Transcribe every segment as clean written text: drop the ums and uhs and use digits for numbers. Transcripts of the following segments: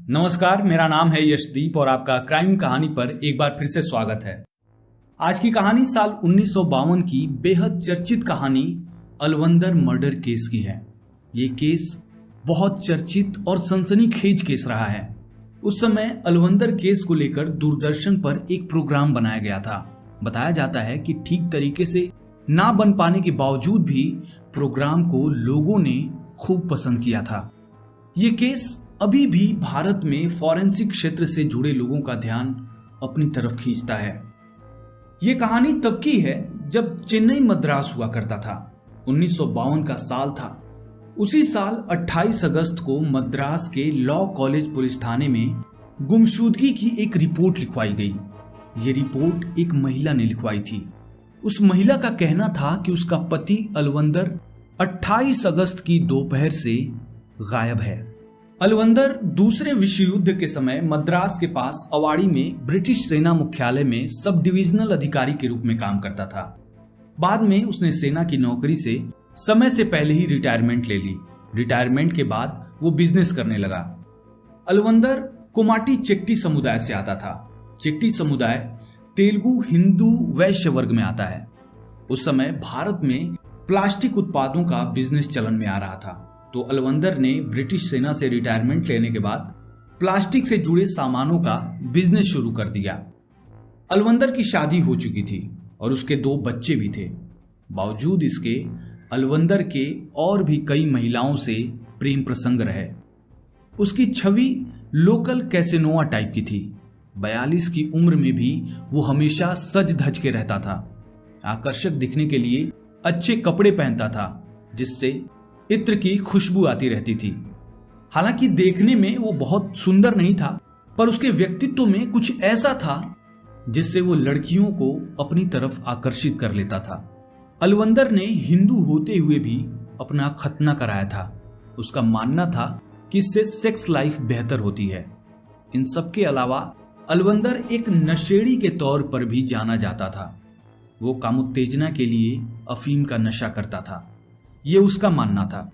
नमस्कार, मेरा नाम है यशदीप और आपका क्राइम कहानी पर एक बार फिर से स्वागत है। आज की कहानी साल 1952 की बेहद चर्चित कहानी अलवंदर मर्डर केस की है। ये केस बहुत चर्चित और सनसनीखेज केस रहा है। उस समय अलवंदर केस को लेकर दूरदर्शन पर एक प्रोग्राम बनाया गया था। बताया जाता है कि ठीक तरीके से ना बन पाने के बावजूद भी प्रोग्राम को लोगों ने खूब पसंद किया था। ये केस अभी भी भारत में फॉरेंसिक क्षेत्र से जुड़े लोगों का ध्यान अपनी तरफ खींचता है। ये कहानी तब की है जब चेन्नई मद्रास हुआ करता था। 1952 का साल था। उसी साल 28 अगस्त को मद्रास के लॉ कॉलेज पुलिस थाने में गुमशुदगी की एक रिपोर्ट लिखवाई गई। ये रिपोर्ट एक महिला ने लिखवाई थी। उस महिला का कहना था कि उसका पति अलवंदर 28 अगस्त की दोपहर से गायब है। अलवंदर दूसरे विश्व युद्ध के समय मद्रास के पास अवाड़ी में ब्रिटिश सेना मुख्यालय में सब डिविजनल अधिकारी के रूप में काम करता था। बाद में उसने सेना की नौकरी से समय से पहले ही रिटायरमेंट ले ली। रिटायरमेंट के बाद वो बिजनेस करने लगा। अलवंदर कोमाटी चेट्टी समुदाय से आता था। चेट्टी समुदाय तेलुगु हिंदू वैश्य वर्ग में आता है। उस समय भारत में प्लास्टिक उत्पादों का बिजनेस चलन में आ रहा था, तो अलवंदर ने ब्रिटिश सेना से रिटायरमेंट लेने के बाद प्लास्टिक से जुड़े सामानों का बिजनेस शुरू कर दिया। अलवंदर की शादी हो चुकी थी और उसके 2 बच्चे भी थे। बावजूद इसके अलवंदर के और भी कई महिलाओं से प्रेम प्रसंग रहे। उसकी छवि लोकल कैसेनोआ टाइप की थी। 42 की उम्र में भी वो हमेशा सज धज के रहता था। आकर्षक दिखने के लिए अच्छे कपड़े पहनता था, जिससे इत्र की खुशबू आती रहती थी। हालांकि देखने में वो बहुत सुंदर नहीं था, पर उसके व्यक्तित्व में कुछ ऐसा था जिससे वो लड़कियों को अपनी तरफ आकर्षित कर लेता था। अलवंदर ने हिंदू होते हुए भी अपना खतना कराया था। उसका मानना था कि इससे सेक्स लाइफ बेहतर होती है। इन सब के अलावा अलवंदर एक नशेड़ी के तौर पर भी जाना जाता था। वो कामोत्तेजना के लिए अफीम का नशा करता था, ये उसका मानना था।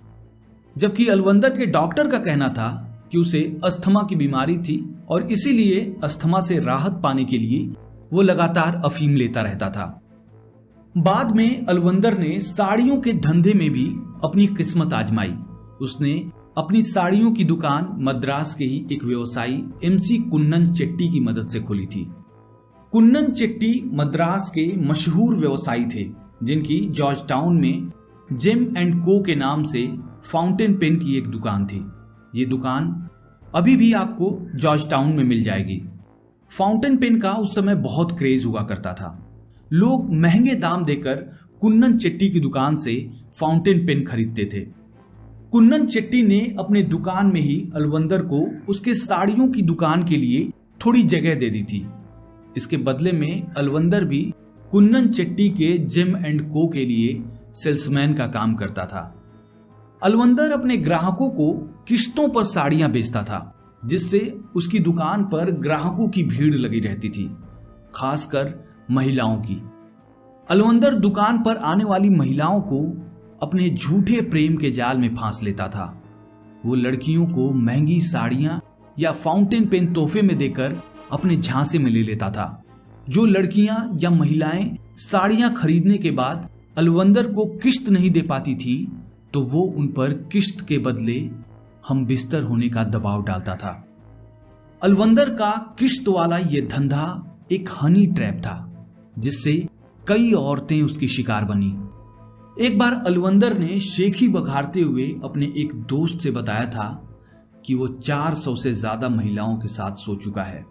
जबकि अलवंदर के डॉक्टर का कहना था कि उसे अस्थमा की बीमारी थी और इसीलिए अस्थमा से राहत पाने के लिए वो लगातार अफीम लेता रहता था। बाद में अलवंदर ने साड़ियों के धंधे में भी अपनी किस्मत आजमाई। उसने अपनी साड़ियों की दुकान मद्रास के ही एक व्यवसायी MC कुन्नन चेट्टी की मदद से खोली थी। कुन्नन चेट्टी मद्रास के मशहूर व्यवसायी थे, जिनकी जॉर्ज टाउन में जेम एंड को के नाम से फाउंटेन पेन की एक दुकान थी। ये दुकान अभी भी आपको जॉर्ज टाउन में मिल जाएगी। फाउंटेन पेन का उस समय बहुत क्रेज हुआ करता था। लोग महंगे दाम देकर कुन्नन चेट्टी की दुकान से फाउंटेन पेन खरीदते थे। कुन्नन चेट्टी ने अपने दुकान में ही अलवंदर को उसके साड़ियों की दुकान के लिए थोड़ी जगह दे दी थी। इसके बदले में अलवंदर भी कुन्नन चेट्टी के जेम एंड को के लिए सेल्समैन का काम करता था। अलवंदर अपने ग्राहकों को किश्तों पर साड़ियां बेचता था, जिससे उसकी दुकान पर ग्राहकों की भीड़ लगी रहती थी, खासकर महिलाओं की। अलवंदर दुकान पर आने वाली महिलाओं को अपने झूठे प्रेम के जाल में फांस लेता था। वो लड़कियों को महंगी साड़ियां या फाउंटेन पेन तोहफे में देकर अपने झांसे में ले लेता था। जो लड़कियां या महिलाएं साड़ियां खरीदने के बाद अलवंदर को किश्त नहीं दे पाती थी, तो वो उन पर किश्त के बदले हम बिस्तर होने का दबाव डालता था। अलवंदर का किश्त वाला ये धंधा एक हनी ट्रैप था, जिससे कई औरतें उसकी शिकार बनी। एक बार अलवंदर ने शेखी बघारते हुए अपने एक दोस्त से बताया था कि वो 400 से ज्यादा महिलाओं के साथ सो चुका है।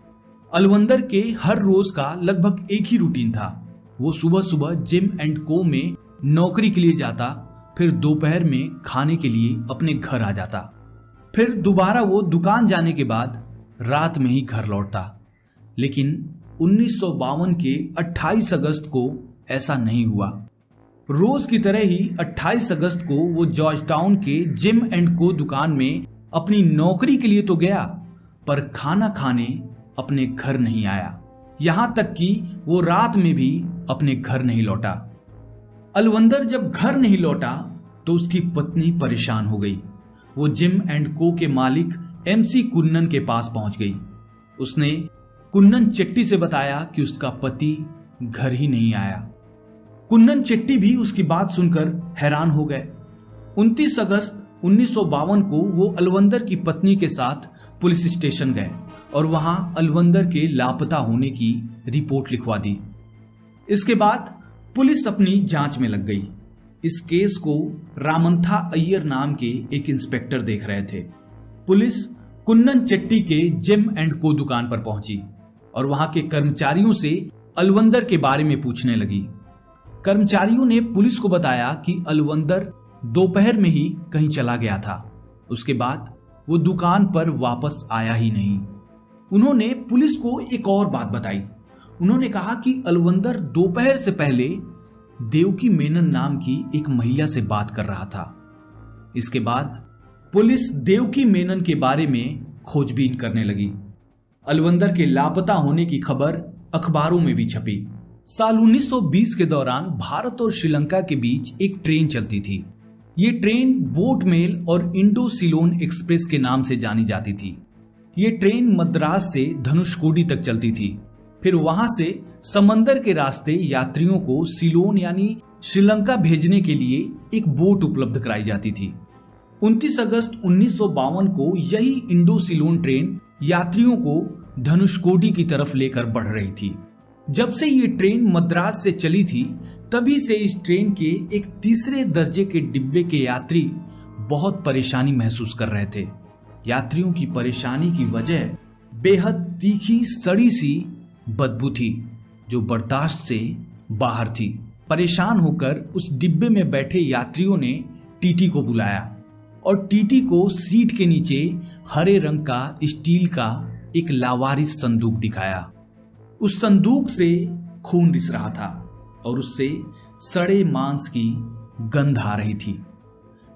अलवंदर के हर रोज का लगभग एक ही रूटीन था। वो सुबह सुबह जिम एंड को में नौकरी के लिए जाता, फिर दोपहर में खाने के लिए अपने घर आ जाता, फिर दोबारा वो दुकान जाने के बाद रात में ही घर लौटता। लेकिन 1952 के 28 अगस्त को ऐसा नहीं हुआ। रोज की तरह ही 28 अगस्त को वो जॉर्ज टाउन के जिम एंड को दुकान में अपनी नौकरी के लिए तो गया, पर खाना खाने अपने घर नहीं आया। यहां तक कि वो रात में भी अपने घर नहीं लौटा। अलवंदर जब घर नहीं लौटा तो उसकी पत्नी परेशान हो गई। वो जिम एंड को के मालिक MC कुन्नन के पास पहुंच गई। उसने कुन्नन चेट्टी से बताया कि उसका पति घर ही नहीं आया। कुन्नन चेट्टी भी उसकी बात सुनकर हैरान हो गए। 29 अगस्त 1952 को वो अलवंदर की पत्नी के साथ पुलिस स्टेशन गए और वहां अलवंदर के लापता होने की रिपोर्ट लिखवा दी। इसके बाद पुलिस अपनी जांच में लग गई। इस केस को रामंथा अय्यर नाम के एक इंस्पेक्टर देख रहे थे। पुलिस कुन्नन चेट्टी के जिम एंड को दुकान पर पहुंची और वहां के कर्मचारियों से अलवंदर के बारे में पूछने लगी। कर्मचारियों ने पुलिस को बताया कि अलवंदर दोपहर में ही कहीं चला गया था। उसके बाद वो दुकान पर वापस आया ही नहीं। उन्होंने पुलिस को एक और बात बताई। उन्होंने कहा कि अलवंदर दोपहर से पहले देवकी मेनन नाम की एक महिला से बात कर रहा था। इसके बाद पुलिस देवकी मेनन के बारे में खोजबीन करने लगी। अलवंदर के लापता होने की खबर अखबारों में भी छपी। साल 1920 के दौरान भारत और श्रीलंका के बीच एक ट्रेन चलती थी। ये ट्रेन बोट मेल और इंडो सिलोन एक्सप्रेस के नाम से जानी जाती थी। ये ट्रेन मद्रास से धनुषकोडी तक चलती थी। फिर वहां से समंदर के रास्ते यात्रियों को सिलोन यानी श्रीलंका भेजने के लिए एक बोट उपलब्ध कराई जाती थी। 29 अगस्त 1952 को यही इंडो सिलोन ट्रेन यात्रियों को धनुषकोडी की तरफ लेकर बढ़ रही थी। जब से ये ट्रेन मद्रास से चली थी तभी से इस ट्रेन के एक तीसरे दर्जे के डिब्बे के यात्री बहुत परेशानी महसूस कर रहे थे। यात्रियों की परेशानी की वजह बेहद तीखी सड़ी सी बदबू थी जो बर्दाश्त से बाहर थी। परेशान होकर उस डिब्बे में बैठे यात्रियों ने टीटी को बुलाया और टीटी को सीट के नीचे हरे रंग का स्टील का एक लावारिस संदूक दिखाया। उस संदूक से खून रिस रहा था और उससे सड़े मांस की गंध आ रही थी।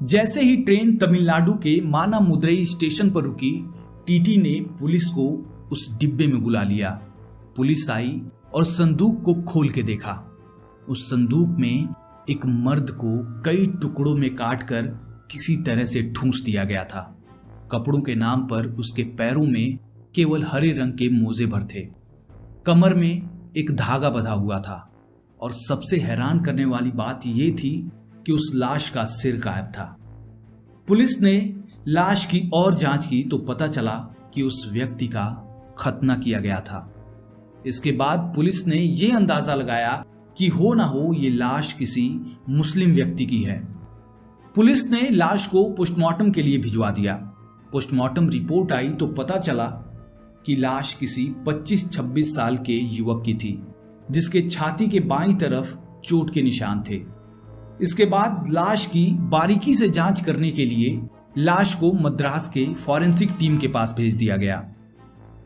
जैसे ही ट्रेन तमिलनाडु के मानामुद्रई स्टेशन पर रुकी, टीटी ने पुलिस को उस डिब्बे में बुला लिया। पुलिस आई और संदूक को खोल के देखा। उस संदूक में एक मर्द को कई टुकड़ों में काटकर किसी तरह से ठूंस दिया गया था। कपड़ों के नाम पर उसके पैरों में केवल हरे रंग के मोजे भर थे। कमर में एक धागा बंधा हुआ था और सबसे हैरान करने वाली बात यह थी कि उस लाश का सिर गायब था। पुलिस ने लाश की और जांच की तो पता चला कि उस व्यक्ति का खतना किया गया था। इसके बाद पुलिस ने यह अंदाजा लगाया कि हो ना हो ये लाश किसी मुस्लिम व्यक्ति की है। पुलिस ने लाश को पोस्टमार्टम के लिए भिजवा दिया। पोस्टमार्टम रिपोर्ट आई तो पता चला कि लाश किसी 25-26 साल के युवक की थी जिसके छाती के बाईं तरफ चोट के निशान थे। इसके बाद लाश की बारीकी से जांच करने के लिए लाश को मद्रास के फॉरेंसिक टीम के पास भेज दिया गया।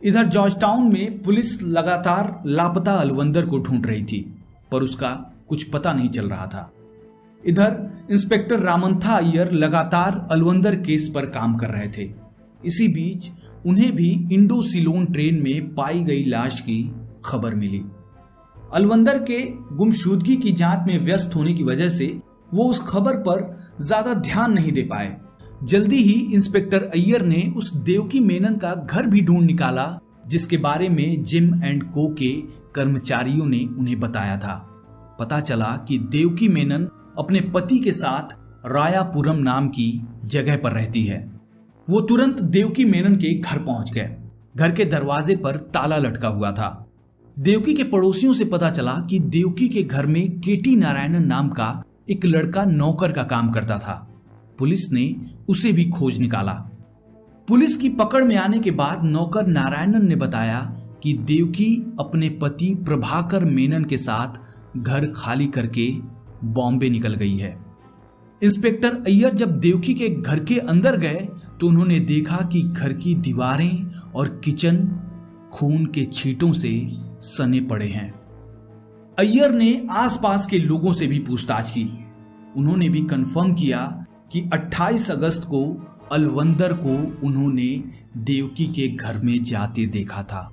इधर जॉर्ज टाउन में पुलिस लगातार लापता अलवंदर को ढूंढ रही थी पर उसका कुछ पता नहीं चल रहा था। इधर इंस्पेक्टर रामंथा अय्यर लगातार अलवंदर केस पर काम कर रहे थे। इसी बीच उन्हें भी इंडो सिलोन ट्रेन में पाई गई लाश की खबर मिली। अलवंदर के गुमशुदगी की जांच में व्यस्त होने की वजह से वो उस खबर पर ज्यादा ध्यान नहीं दे पाए। जल्दी ही इंस्पेक्टर अय्यर ने उस देवकी मेनन का घर भी ढूंढ निकाला जिसके बारे में जिम एंड को के कर्मचारियों ने उन्हें बताया था। पता चला कि देवकी मेनन अपने पति के साथ रायापुरम नाम की जगह पर रहती है। वो तुरंत देवकी मेनन के घर पहुंच गए। घर के दरवाजे पर ताला लटका हुआ था। देवकी के पड़ोसियों से पता चला कि देवकी के घर में केटी नारायणन नाम का एक लड़का नौकर का काम करता था। पुलिस ने उसे भी खोज निकाला। पुलिस की पकड़ में आने के बाद नौकर नारायणन ने बताया कि देवकी अपने पति प्रभाकर मेनन के साथ घर खाली करके बॉम्बे निकल गई है। इंस्पेक्टर अय्यर जब देवकी के घर के अंदर गए तो उन्होंने देखा कि घर की दीवारें और किचन खून के छींटों से सने पड़े हैं। अय्यर ने आसपास के लोगों से भी पूछताछ की। उन्होंने भी कंफर्म किया कि 28 अगस्त को अलवंदर को उन्होंने देवकी के घर में जाते देखा था।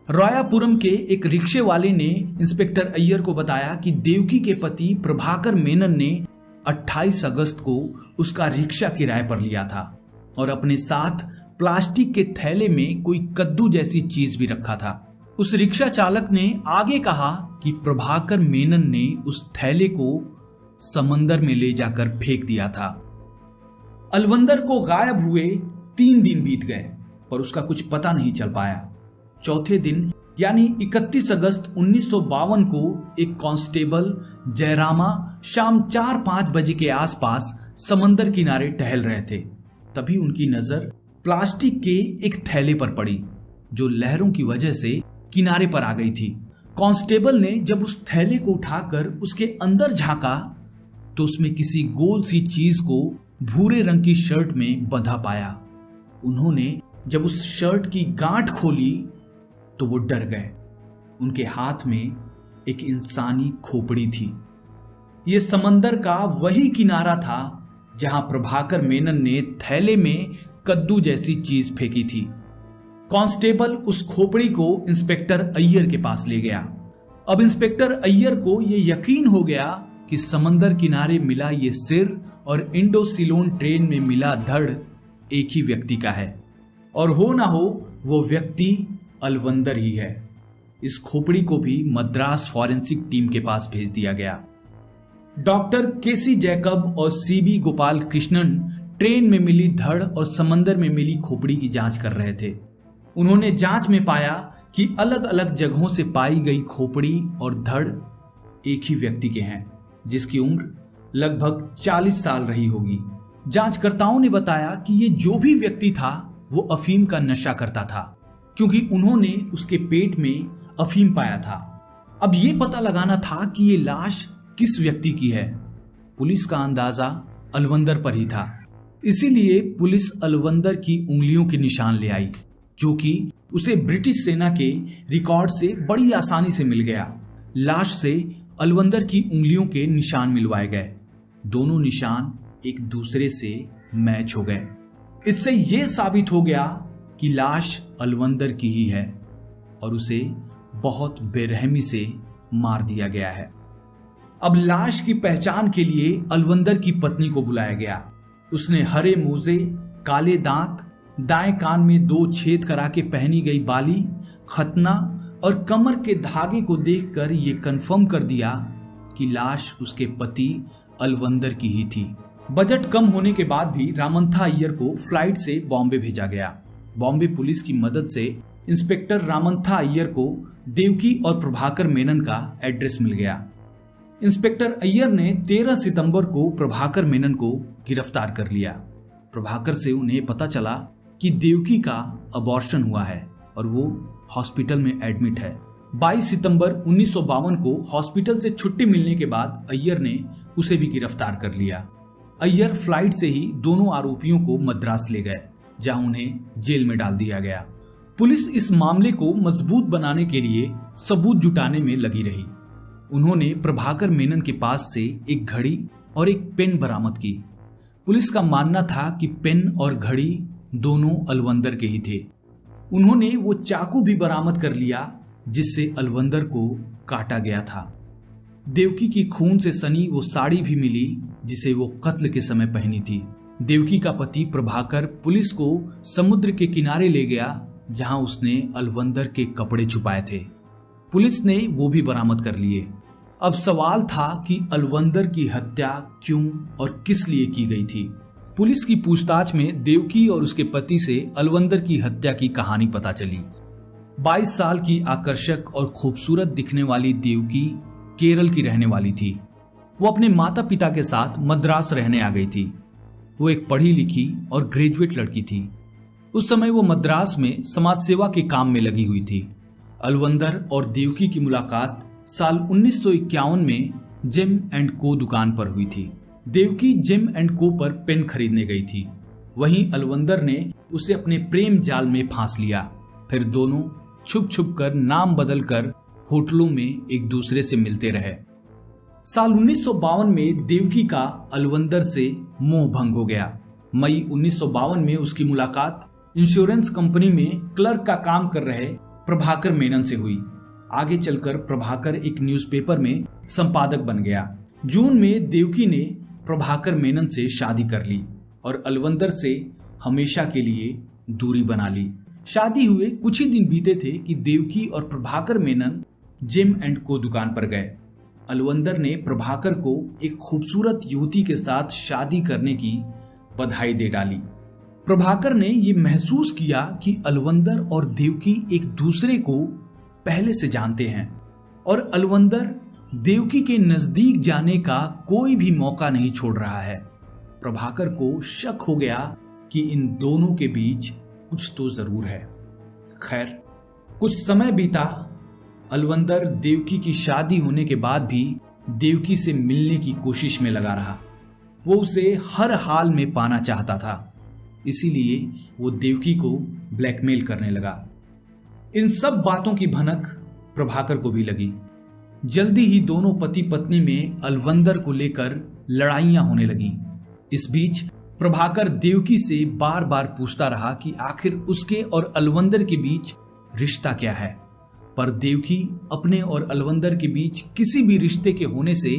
रायापुरम के एक रिक्शे वाले ने इंस्पेक्टर अय्यर को बताया कि देवकी के पति प्रभाकर मेनन ने 28 अगस्त को उसका रिक्शा किराए पर लिया था और अपने साथ प्लास्टिक के थैले में कोई कद्दू जैसी चीज भी रखा था। उस रिक्शा चालक ने आगे कहा कि प्रभाकर मेनन ने उस थैले को समंदर में ले जाकर फेंक दिया था। अलवंदर को गायब हुए 3 दिन बीत गए पर उसका कुछ पता नहीं चल पाया। चौथे दिन यानी 31 अगस्त 1952 को एक कांस्टेबल जयरामा शाम 4-5 बजे के आसपास समंदर किनारे टहल रहे थे। तभी उनकी नजर प्लास्टिक के एक थैले पर पड़ी जो लहरों की वजह से किनारे पर आ गई थी। कांस्टेबल ने जब उस थैले को उठाकर उसके अंदर झांका तो उसमें किसी गोल सी चीज को भूरे रंग की शर्ट में बंधा पाया। उन्होंने जब उस शर्ट की गांठ खोली तो वो डर गए। उनके हाथ में एक इंसानी खोपड़ी थी। ये समंदर का वही किनारा था जहां प्रभाकर मेनन ने थैले में कद्दू जैसी चीज फेंकी थी। कांस्टेबल उस खोपड़ी को इंस्पेक्टर अय्यर के पास ले गया। अब इंस्पेक्टर अय्यर को यह यकीन हो गया कि समंदर किनारे मिला ये सिर और इंडो सिलोन ट्रेन में मिला धड़ एक ही व्यक्ति का है और हो ना हो वो व्यक्ति अलवंदर ही है। इस खोपड़ी को भी मद्रास फॉरेंसिक टीम के पास भेज दिया गया। डॉक्टर केसी जैकब और सीबी गोपाल कृष्णन ट्रेन में मिली धड़ और समंदर में मिली खोपड़ी की जांच कर रहे थे। उन्होंने जांच में पाया कि अलग अलग जगहों से पाई गई खोपड़ी और धड़ एक ही व्यक्ति के हैं जिसकी उम्र लगभग 40 साल रही होगी। जांचकर्ताओं ने बताया कि ये जो भी व्यक्ति था वो अफीम का नशा करता था क्योंकि उन्होंने उसके पेट में अफीम पाया था। अब ये पता लगाना था कि ये लाश किस व्यक्ति की है। पुलिस का अंदाजा अलवंदर पर ही था, इसीलिए पुलिस अलवंदर की उंगलियों के निशान ले आई जो कि उसे ब्रिटिश सेना के रिकॉर्ड से बड़ी आसानी से मिल गया। लाश से अलवंदर की उंगलियों के निशान मिलवाए गए। दोनों निशान एक दूसरे से मैच हो गए। इससे यह साबित हो गया कि लाश अलवंदर की ही है और उसे बहुत बेरहमी से मार दिया गया है। अब लाश की पहचान के लिए अलवंदर की पत्नी को बुलाया गया। उसने हरे मोजे, काले दांत, दाएं कान में 2 छेद करा के पहनी गई बाली, खतना और कमर के धागे को देखकर यह कंफर्म कर दिया कि लाश उसके पति अलवंदर की ही थी। बजट कम होने के बाद भी रामन्था अय्यर को फ्लाइट से बॉम्बे भेजा गया। बॉम्बे पुलिस की मदद से इंस्पेक्टर रामन्था अय्यर को देवकी और प्रभाकर मेनन का एड्रेस मिल गया। इंस्पेक्टर अय्यर ने 13 सितंबर को प्रभाकर मेनन को गिरफ्तार कर लिया। प्रभाकर से उन्हें पता चला कि देवकी का अबॉर्शन हुआ है और वो हॉस्पिटल में एडमिट है। 22 सितंबर 1952 को हॉस्पिटल से छुट्टी मिलने के बाद अय्यर ने उसे भी गिरफ्तार कर लिया। अय्यर फ्लाइट से ही दोनों आरोपियों को मद्रास ले गए जहां उन्हें जेल में डाल दिया गया। पुलिस इस मामले को मजबूत बनाने के लिए सबूत जुटाने में लगी रही। उन्होंने प्रभाकर मेनन के पास से एक घड़ी और एक पेन बरामद की। पुलिस का मानना था कि पेन और घड़ी दोनों अलवंदर के ही थे। उन्होंने वो चाकू भी बरामद कर लिया जिससे अलवंदर को काटा गया था। देवकी की खून से सनी वो साड़ी भी मिली जिसे वो कत्ल के समय पहनी थी। देवकी का पति प्रभाकर पुलिस को समुद्र के किनारे ले गया जहां उसने अलवंदर के कपड़े छुपाए थे। पुलिस ने वो भी बरामद कर लिए। अब सवाल था कि अलवंदर की हत्या क्यों और किस लिए की गई थी। पुलिस की पूछताछ में देवकी और उसके पति से अलवंदर की हत्या की कहानी पता चली। 22 साल की आकर्षक और खूबसूरत दिखने वाली देवकी केरल की रहने वाली थी। वो अपने माता पिता के साथ मद्रास रहने आ गई थी। वो एक पढ़ी लिखी और ग्रेजुएट लड़की थी। उस समय वो मद्रास में समाज सेवा के काम में लगी हुई थी। अलवंदर और देवकी की मुलाकात साल 1951 में जेम एंड को दुकान पर हुई थी। देवकी जेम एंड को पर पेन खरीदने गई थी। वहीं अलवंदर ने उसे अपने प्रेम जाल में फांस लिया। फिर दोनों छुप छुप कर नाम बदल कर होटलों में एक दूसरे से मिलते रहे। साल 1952 में देवकी का अलवंदर से मोह भंग हो गया। मई 1952 में उसकी मुलाकात इंश्योरेंस कंपनी में क्लर्क का काम कर रहे प्रभाकर मेनन से हुई। आगे चलकर प्रभाकर एक न्यूज़पेपर में संपादक बन गया। जून में देवकी ने प्रभाकर मेनन से शादी कर ली और अलवंदर से हमेशा के लिए दूरी बना ली। शादी हुए कुछ ही दिन बीते थे कि देवकी और प्रभाकर मेनन जिम एंड को दुकान पर गए। अलवंदर ने प्रभाकर को एक खूबसूरत युवती के साथ शादी करने की बधाई दे डाली। प्रभाकर ने यह महसूस किया कि अलवंदर और देवकी एक दूसरे को पहले से जानते हैं और अलवंदर देवकी के नजदीक जाने का कोई भी मौका नहीं छोड़ रहा है। प्रभाकर को शक हो गया कि इन दोनों के बीच कुछ तो जरूर है। खैर, कुछ समय बीता। अलवंदर देवकी की शादी होने के बाद भी देवकी से मिलने की कोशिश में लगा रहा। वो उसे हर हाल में पाना चाहता था, इसीलिए वो देवकी को ब्लैकमेल करने लगा। इन सब बातों की भनक प्रभाकर को भी लगी। जल्दी ही दोनों पति पत्नी में अलवंदर को लेकर लड़ाइयां होने लगीं। इस बीच प्रभाकर देवकी से बार बार पूछता रहा कि आखिर उसके और अलवंदर के बीच रिश्ता क्या है, पर देवकी अपने और अलवंदर के बीच किसी भी रिश्ते के होने से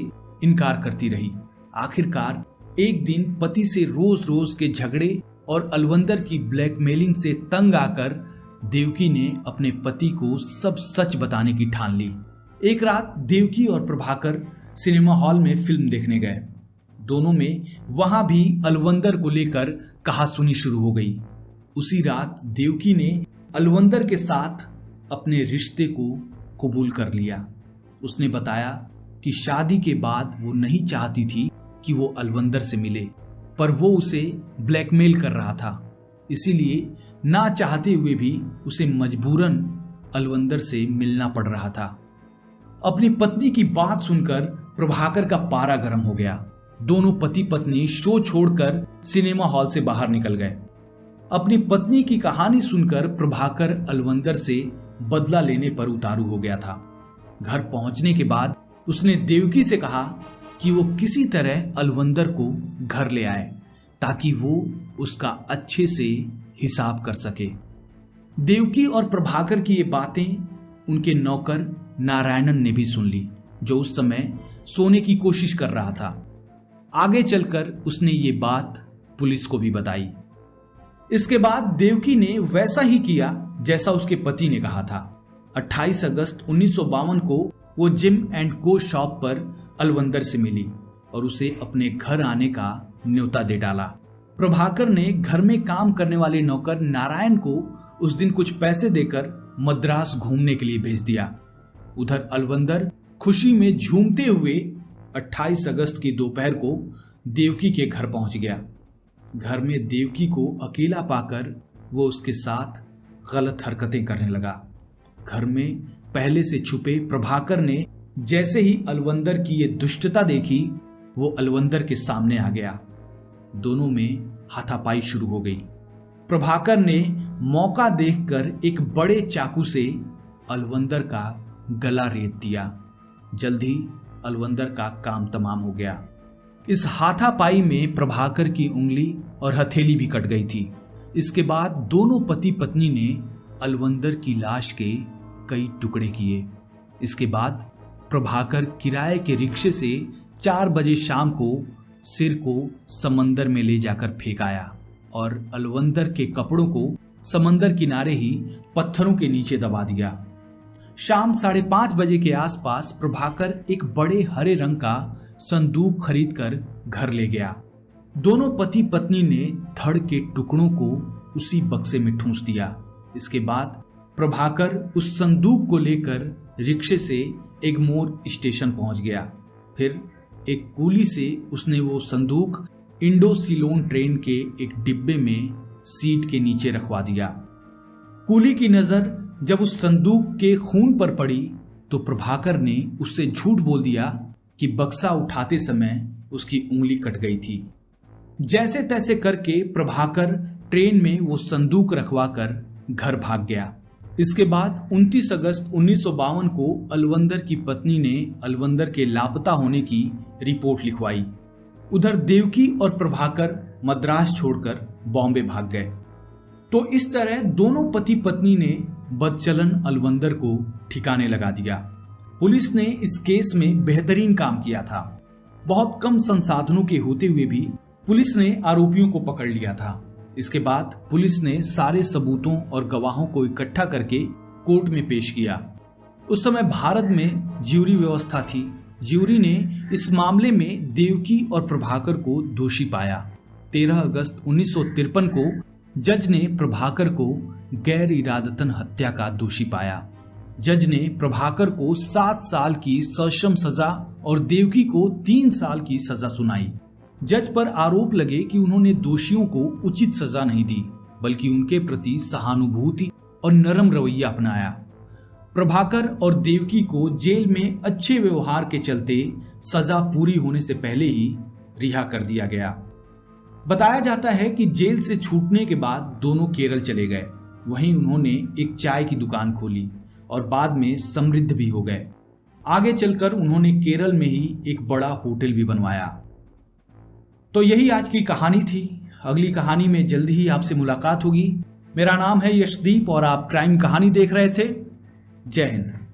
इनकार करती रही। आखिरकार एक दिन पति से रोज रोज के झगड़े और अलवंदर की ब्लैकमेलिंग से तंग आकर देवकी ने अपने पति को सब सच बताने की ठान ली। एक रात देवकी और प्रभाकर सिनेमा हॉल में फिल्म देखने गए। दोनों में वहां भी अलवंदर को लेकर कहासुनी शुरू हो गई। उसी रात देवकी ने अलवंदर के साथ अपने रिश्ते को कबूल कर लिया। उसने बताया कि शादी के बाद वो नहीं चाहती थी कि वो अलवंदर से मिले, पर वो उसे ब्लैकमेल कर रहा था, इसीलिए ना चाहते हुए भी उसे मजबूरन अलवंदर से मिलना पड़ रहा था। अपनी पत्नी की बात सुनकर प्रभाकर का पारा गर्म हो गया। दोनों पति पत्नी शो छोड़कर सिनेमा हॉल से बाहर निकल गए। अपनी पत्नी की कहानी सुनकर प्रभाकर अलवंदर से बदला लेने पर उतारू हो गया था। घर पहुंचने के बाद उसने देवकी से कहा कि वो किसी तरह अलवंदर को घर ले आए ताकि वो उसका अच्छे से हिसाब कर सके। देवकी और प्रभाकर की ये बातें उनके नौकर नारायणन ने भी सुन ली, जो उस समय सोने की कोशिश कर रहा था। आगे चलकर उसने ये बात पुलिस को भी बताई। इसके बाद देवकी ने वैसा ही किया जैसा उसके पति ने कहा था। 28 अगस्त 1952 को वो जिम एंड को शॉप पर अलवंदर से मिली और उसे अपने घर आने का न्योता दे डाला। प्रभाकर ने घर में काम करने वाले नौकर नारायण को उस दिन कुछ पैसे देकर मद्रास घूमने के लिए भेज दिया। उधर अलवंदर खुशी में झूमते हुए 28 अगस्त की दोपहर को देवकी के घर पहुंच गया। घर में देवकी को अकेला पाकर वो उसके साथ गलत हरकतें करने लगा। घर में पहले से छुपे प्रभाकर ने जैसे ही अलवंदर की ये दुष्टता देखी, वो अलवंदर के सामने आ गया। दोनों में हाथापाई शुरू हो गई। प्रभाकर ने मौका देखकर एक बड़े चाकू से अलवंदर का गला रेत दिया। जल्दी अलवंदर का काम तमाम हो गया। इस हाथापाई में प्रभाकर की उंगली और हथेली भी कट गई थी। इसके बाद दोनों पति पत्नी ने अलवंदर की लाश के कई टुकड़े किए। इसके बाद प्रभाकर किराए के रिक्शे से 4 बजे शाम को सिर को समंदर में ले जाकर फेंक आया और अलवंदर के कपड़ों को समंदर किनारे ही पत्थरों के नीचे दबा दिया। शाम 5:30 बजे के आसपास प्रभाकर एक बड़े हरे रंग का संदूक खरीदकर घर ले गया। दोनों पति पत्नी ने धड़ के टुकड़ों को उसी बक्से में ठूंस दिया। इसके बाद प्रभाकर उस संदूक को लेकर रिक्शे से एगमोर स्टेशन पहुंच गया। फिर एक कुली से उसने वो संदूक इंडो सिलोन ट्रेन के एक डिब्बे में सीट के नीचे रखवा दिया। कुली की नजर जब उस संदूक के खून पर पड़ी तो प्रभाकर ने उससे झूठ बोल दिया कि बक्सा उठाते समय उसकी उंगली कट गई थी। जैसे तैसे करके प्रभाकर ट्रेन में वो संदूक रखवाकर घर भाग गया। इसके बाद 29 अगस्त 1952 को अलवंदर की पत्नी ने अलवंदर के लापता होने की रिपोर्ट लिखवाई। उधर देवकी और प्रभाकर मद्रास छोड़कर बॉम्बे भाग गए। तो इस तरह दोनों पति पत्नी ने बदचलन अलवंदर को ठिकाने लगा दिया। पुलिस ने इस केस में बेहतरीन काम किया था। बहुत कम संसाधनों के होते हुए भी पुलिस ने आरोपियों को पकड़ लिया था। इसके बाद पुलिस ने सारे सबूतों और गवाहों को इकट्ठा करके कोर्ट में पेश किया। उस समय भारत में ज्यूरी व्यवस्था थी। ज्यूरी ने इस मामले में देवकी और प्रभाकर को दोषी पाया। 13 अगस्त 1953 को जज ने प्रभाकर को गैर इरादतन हत्या का दोषी पाया। जज ने प्रभाकर को 7 साल की सश्रम सजा और देवकी को 3 साल की सजा सुनाई। जज पर आरोप लगे कि उन्होंने दोषियों को उचित सजा नहीं दी, बल्कि उनके प्रति सहानुभूति और नरम रवैया अपनाया। प्रभाकर और देवकी को जेल में अच्छे व्यवहार के चलते सजा पूरी होने से पहले ही रिहा कर दिया गया। बताया जाता है कि जेल से छूटने के बाद दोनों केरल चले गए। वहीं उन्होंने एक चाय की दुकान खोली और बाद में समृद्ध भी हो गए। आगे चलकर उन्होंने केरल में ही एक बड़ा होटल भी बनवाया। तो यही आज की कहानी थी। अगली कहानी में जल्दी ही आपसे मुलाकात होगी। मेरा नाम है यशदीप और आप क्राइम कहानी देख रहे थे। जय हिंद।